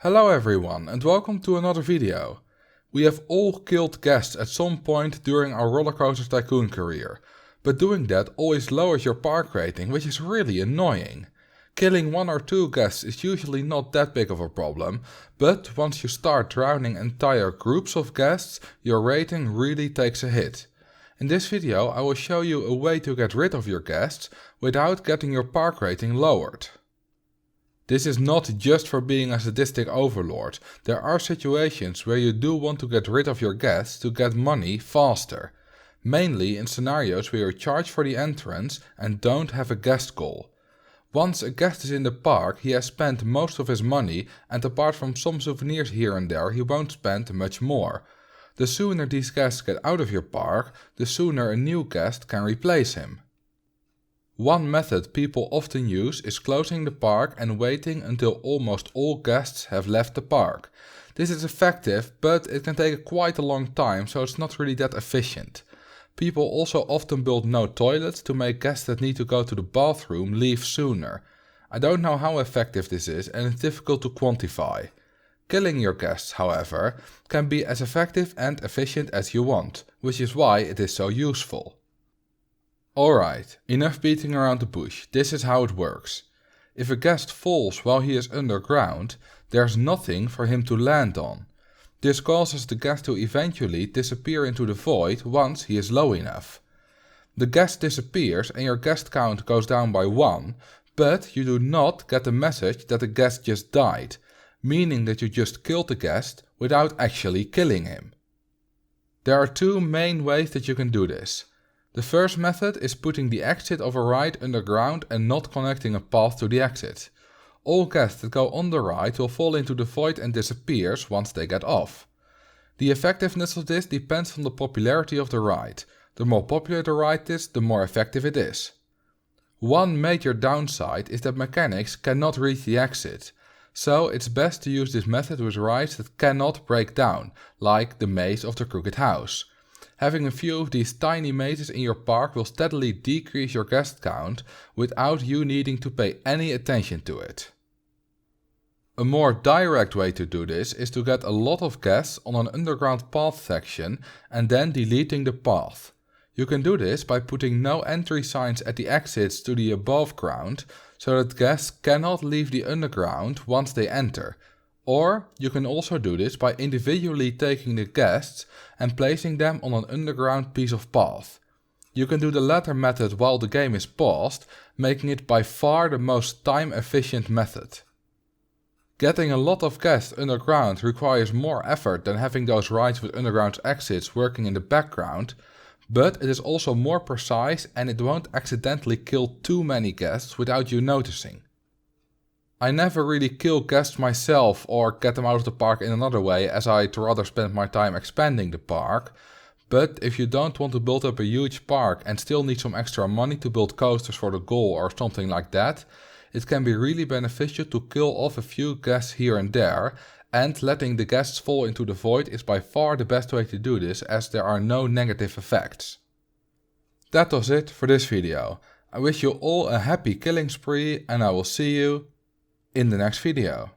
Hello everyone and welcome to another video. We have all killed guests at some point during our Rollercoaster Tycoon career, but doing that always lowers your park rating, which is really annoying. Killing one or two guests is usually not that big of a problem, but once you start drowning entire groups of guests, your rating really takes a hit. In this video I will show you a way to get rid of your guests without getting your park rating lowered. This is not just for being a sadistic overlord. There are situations where you do want to get rid of your guests to get money faster. Mainly in scenarios where you charge for the entrance and don't have a guest goal. Once a guest is in the park, he has spent most of his money, and apart from some souvenirs here and there, he won't spend much more. The sooner these guests get out of your park, the sooner a new guest can replace him. One method people often use is closing the park and waiting until almost all guests have left the park. This is effective, but it can take quite a long time, so it's not really that efficient. People also often build no toilets to make guests that need to go to the bathroom leave sooner. I don't know how effective this is and it's difficult to quantify. Killing your guests, however, can be as effective and efficient as you want, which is why it is so useful. Alright, enough beating around the bush, this is how it works. If a guest falls while he is underground, there's nothing for him to land on. This causes the guest to eventually disappear into the void once he is low enough. The guest disappears and your guest count goes down by 1, but you do not get the message that the guest just died, meaning that you just killed the guest without actually killing him. There are two main ways that you can do this. The first method is putting the exit of a ride underground and not connecting a path to the exit. All guests that go on the ride will fall into the void and disappear once they get off. The effectiveness of this depends on the popularity of the ride. The more popular the ride is, the more effective it is. One major downside is that mechanics cannot reach the exit, so it's best to use this method with rides that cannot break down, like the maze of the Crooked House. Having a few of these tiny mazes in your park will steadily decrease your guest count without you needing to pay any attention to it. A more direct way to do this is to get a lot of guests on an underground path section and then deleting the path. You can do this by putting no entry signs at the exits to the above ground so that guests cannot leave the underground once they enter. Or you can also do this by individually taking the guests and placing them on an underground piece of path. You can do the latter method while the game is paused, making it by far the most time efficient method. Getting a lot of guests underground requires more effort than having those rides with underground exits working in the background, but it is also more precise and it won't accidentally kill too many guests without you noticing. I never really kill guests myself or get them out of the park in another way, as I'd rather spend my time expanding the park, but if you don't want to build up a huge park and still need some extra money to build coasters for the goal or something like that, it can be really beneficial to kill off a few guests here and there, and letting the guests fall into the void is by far the best way to do this, as there are no negative effects. That was it for this video. I wish you all a happy killing spree and I will see you in the next video.